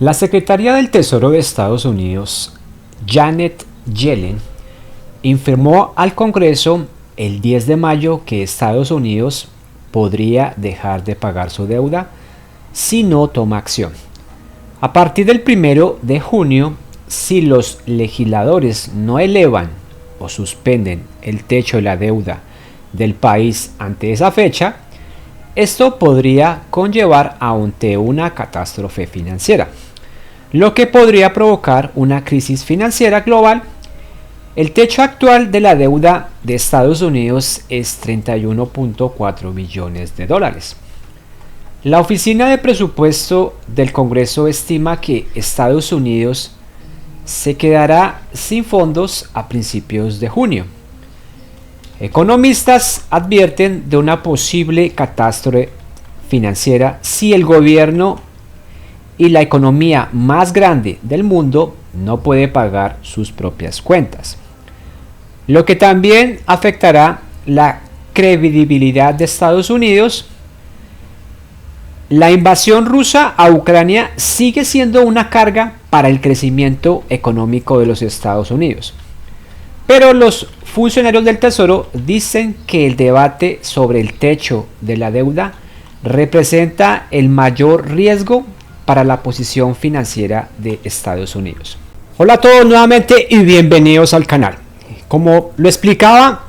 La Secretaría del Tesoro de Estados Unidos, Janet Yellen, informó al Congreso el 10 de mayo que Estados Unidos podría dejar de pagar su deuda si no toma acción. A partir del 1 de junio, si los legisladores no elevan o suspenden el techo de la deuda del país ante esa fecha, esto podría conllevar ante una catástrofe financiera, lo que podría provocar una crisis financiera global. El techo actual de la deuda de Estados Unidos es 31.4 billones de dólares. La Oficina de Presupuesto del Congreso estima que Estados Unidos se quedará sin fondos a principios de junio. Economistas advierten de una posible catástrofe financiera si el gobierno y la economía más grande del mundo no puede pagar sus propias cuentas, lo que también afectará la credibilidad de Estados Unidos. La invasión rusa a Ucrania sigue siendo una carga para el crecimiento económico de los Estados Unidos, pero los funcionarios del Tesoro dicen que el debate sobre el techo de la deuda representa el mayor riesgo para la posición financiera de Estados Unidos. Hola a todos nuevamente y bienvenidos al canal. Como lo explicaba,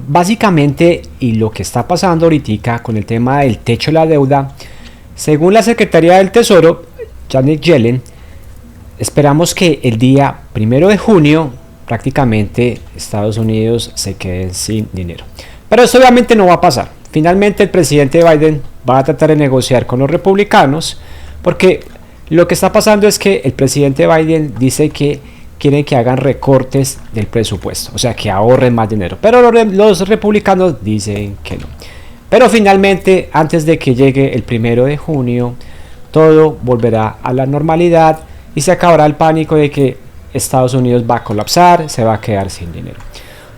básicamente, y lo que está pasando ahorita con el tema del techo de la deuda, según la Secretaría del Tesoro, Janet Yellen, esperamos que el día 1 de junio prácticamente Estados Unidos se quede sin dinero. Pero eso obviamente no va a pasar. Finalmente el presidente Biden va a tratar de negociar con los republicanos, porque lo que está pasando es que el presidente Biden dice que quieren que hagan recortes del presupuesto, o sea que ahorren más dinero, pero los republicanos dicen que no. Pero finalmente, antes de que llegue el 1 de junio, todo volverá a la normalidad y se acabará el pánico de que Estados Unidos va a colapsar, se va a quedar sin dinero.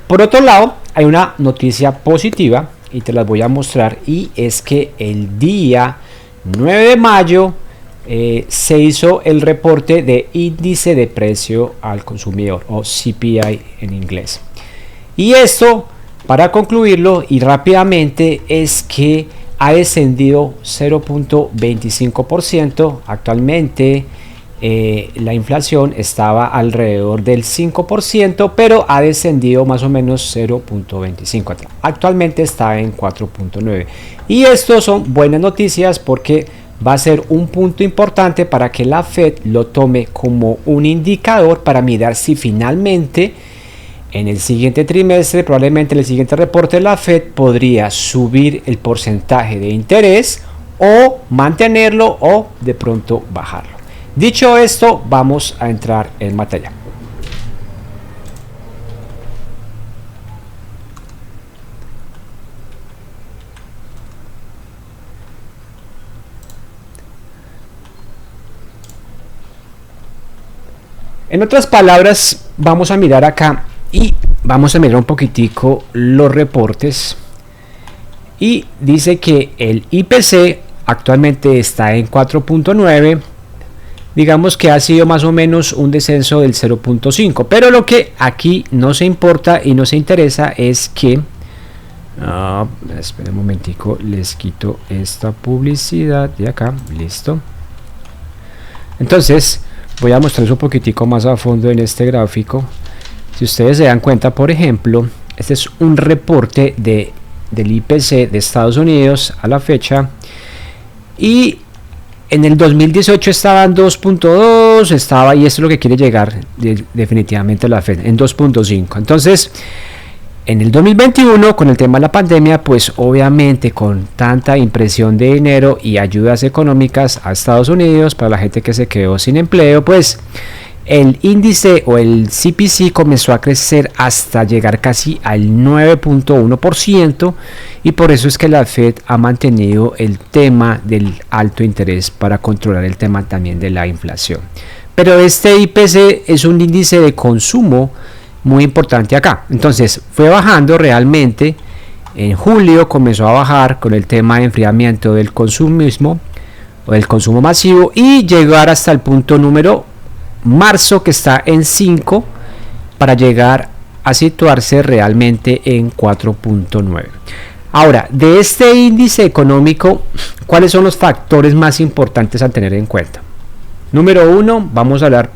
Por otro lado, hay una noticia positiva y te las voy a mostrar, y es que el día 9 de mayo se hizo el reporte de índice de precio al consumidor, o CPI en inglés. Y esto, para concluirlo y rápidamente, es que ha descendido 0.25%. Actualmente la inflación estaba alrededor del 5%, pero ha descendido más o menos 0.25%. Actualmente está en 4.9%. Y esto son buenas noticias porque va a ser un punto importante para que la Fed lo tome como un indicador para mirar si finalmente en el siguiente trimestre, probablemente en el siguiente reporte de la Fed, podría subir el porcentaje de interés o mantenerlo o de pronto bajarlo. Dicho esto, vamos a entrar en materia. En otras palabras, vamos a mirar acá y vamos a mirar un poquitico los reportes, y dice que el IPC actualmente está en 4.9, digamos que ha sido más o menos un descenso del 0.5, pero lo que aquí no se importa y no se interesa es que esperen un momentico, les quito esta publicidad de acá, listo. Entonces voy a mostrarles un poquitico más a fondo en este gráfico. Si ustedes se dan cuenta, por ejemplo, este es un reporte del IPC de Estados Unidos a la fecha, y en el 2018 estaba en 2.2, estaba, y esto es lo que quiere llegar definitivamente la Fed, en 2.5. Entonces, en el 2021, con el tema de la pandemia, pues obviamente con tanta impresión de dinero y ayudas económicas a Estados Unidos para la gente que se quedó sin empleo, pues el índice o el CPC comenzó a crecer hasta llegar casi al 9.1%, y por eso es que la Fed ha mantenido el tema del alto interés para controlar el tema también de la inflación. Pero este IPC es un índice de consumo muy importante acá, entonces fue bajando realmente. En julio comenzó a bajar con el tema de enfriamiento del consumismo, o del consumo masivo, y llegar hasta el punto número marzo, que está en 5, para llegar a situarse realmente en 4.9. Ahora, de este índice económico, ¿cuáles son los factores más importantes a tener en cuenta? Número 1, vamos a hablar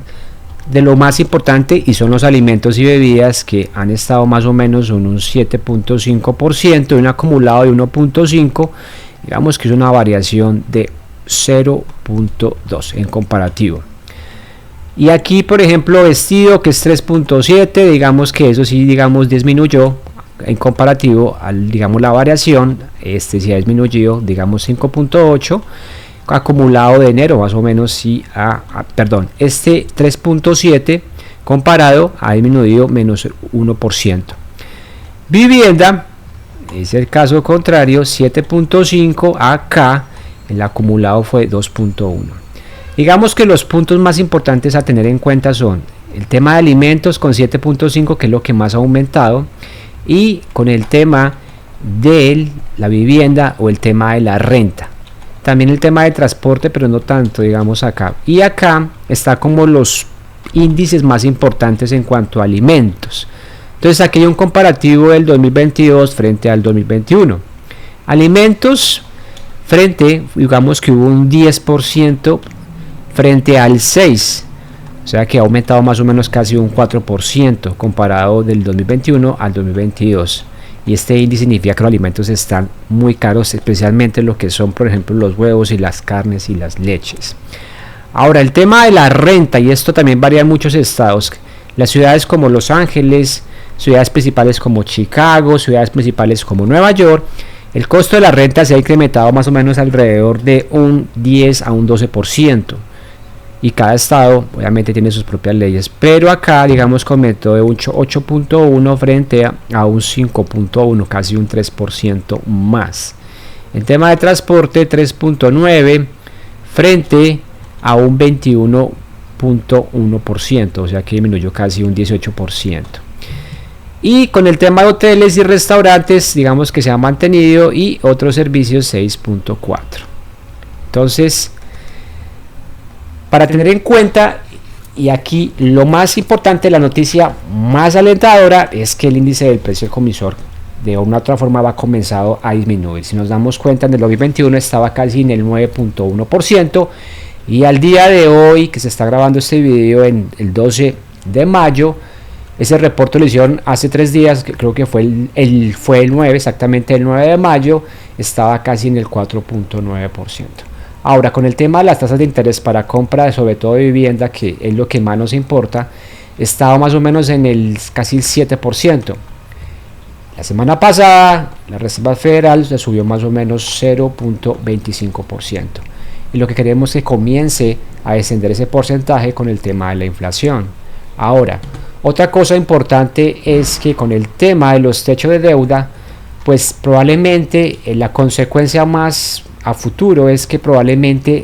de lo más importante, y son los alimentos y bebidas, que han estado más o menos en un 7.5%, un acumulado de 1.5, digamos que es una variación de 0.2 en comparativo. Y aquí, por ejemplo, vestido, que es 3.7, digamos que eso sí, digamos, disminuyó en comparativo al, digamos, la variación. Este sí ha disminuido, digamos, 5.8, acumulado de enero más o menos, sí, perdón, este 3.7 comparado ha disminuido menos 1%. Vivienda es el caso contrario, 7.5, acá el acumulado fue 2.1. Digamos que los puntos más importantes a tener en cuenta son el tema de alimentos con 7.5, que es lo que más ha aumentado, y con el tema de la vivienda o el tema de la renta. También el tema de transporte, pero no tanto, digamos acá. Y acá está como los índices más importantes en cuanto a alimentos. Entonces aquí hay un comparativo del 2022 frente al 2021. Alimentos frente, digamos que hubo un 10% frente al 6%. O sea que ha aumentado más o menos casi un 4% comparado del 2021 al 2022. Y este índice significa que los alimentos están muy caros, especialmente lo que son, por ejemplo, los huevos y las carnes y las leches. Ahora, el tema de la renta, y esto también varía en muchos estados. Las ciudades como Los Ángeles, ciudades principales como Chicago, ciudades principales como Nueva York, el costo de la renta se ha incrementado más o menos alrededor de un 10 a un 12%. Y cada estado obviamente tiene sus propias leyes, pero acá, digamos, aumentó de un 8.1 frente a un 5.1, casi un 3% más. En tema de transporte, 3.9 frente a un 21.1%, o sea que disminuyó casi un 18%. Y con el tema de hoteles y restaurantes, digamos que se ha mantenido, y otros servicios 6.4. Entonces, para tener en cuenta, y aquí lo más importante, la noticia más alentadora, es que el índice del precio del consumidor de una u otra forma ha comenzado a disminuir. Si nos damos cuenta, en el 2021 estaba casi en el 9.1%, y al día de hoy, que se está grabando este video en el 12 de mayo, ese reporte lo hicieron hace 3 días, que creo que fue el 9, exactamente el 9 de mayo, estaba casi en el 4.9%. Ahora, con el tema de las tasas de interés para compra, sobre todo de vivienda, que es lo que más nos importa, estaba más o menos en casi el 7%. La semana pasada, la Reserva Federal se subió más o menos 0.25%. Y lo que queremos es que comience a descender ese porcentaje con el tema de la inflación. Ahora, otra cosa importante es que con el tema de los techos de deuda, pues probablemente la consecuencia más a futuro es que probablemente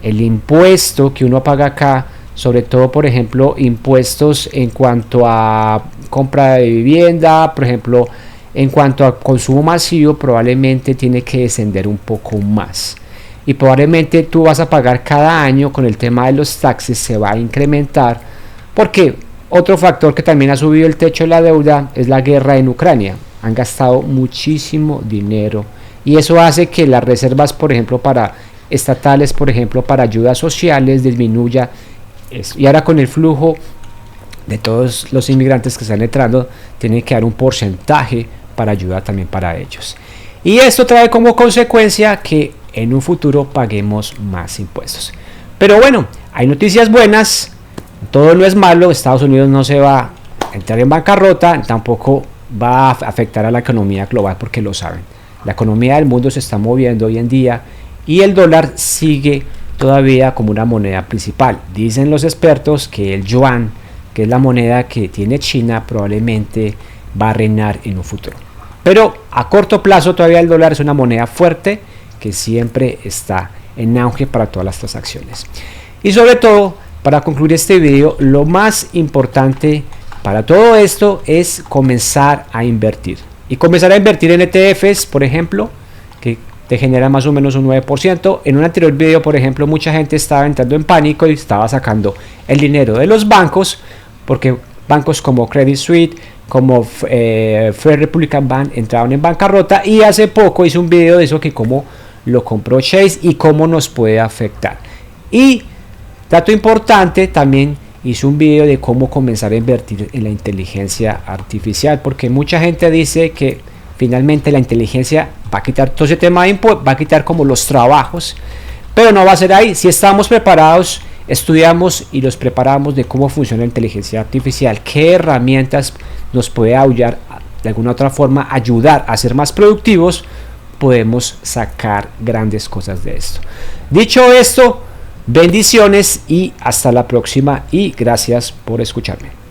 el impuesto que uno paga acá, sobre todo, por ejemplo, impuestos en cuanto a compra de vivienda, por ejemplo, en cuanto a consumo masivo, probablemente tiene que descender un poco más. Y probablemente tú vas a pagar cada año, con el tema de los taxes se va a incrementar, porque otro factor que también ha subido el techo de la deuda es la guerra en Ucrania. Han gastado muchísimo dinero, y eso hace que las reservas, por ejemplo, para estatales, por ejemplo, para ayudas sociales, disminuya. Y ahora, con el flujo de todos los inmigrantes que están entrando, tienen que dar un porcentaje para ayuda también para ellos. Y esto trae como consecuencia que en un futuro paguemos más impuestos. Pero bueno, hay noticias buenas, todo no es malo. Estados Unidos no se va a entrar en bancarrota, tampoco va a afectar a la economía global, porque lo saben. La economía del mundo se está moviendo hoy en día, y el dólar sigue todavía como una moneda principal. Dicen los expertos que el yuan, que es la moneda que tiene China, probablemente va a reinar en un futuro. Pero a corto plazo todavía el dólar es una moneda fuerte que siempre está en auge para todas las transacciones. Y sobre todo, para concluir este video, lo más importante para todo esto es comenzar a invertir. Y comenzar a invertir en ETFs, por ejemplo, que te genera más o menos un 9%. En un anterior video, por ejemplo, mucha gente estaba entrando en pánico y estaba sacando el dinero de los bancos, porque bancos como Credit Suisse, como First Republican Bank entraban en bancarrota, y hace poco hice un video de eso, que cómo lo compró Chase y cómo nos puede afectar. Y dato importante, también hice un video de cómo comenzar a invertir en la inteligencia artificial, porque mucha gente dice que finalmente la inteligencia va a quitar todo ese tema de impuestos, va a quitar como los trabajos, pero no va a ser ahí. Si estamos preparados, estudiamos y los preparamos de cómo funciona la inteligencia artificial, qué herramientas nos puede ayudar, de alguna otra forma ayudar a ser más productivos, podemos sacar grandes cosas de esto. Dicho esto, bendiciones y hasta la próxima, y gracias por escucharme.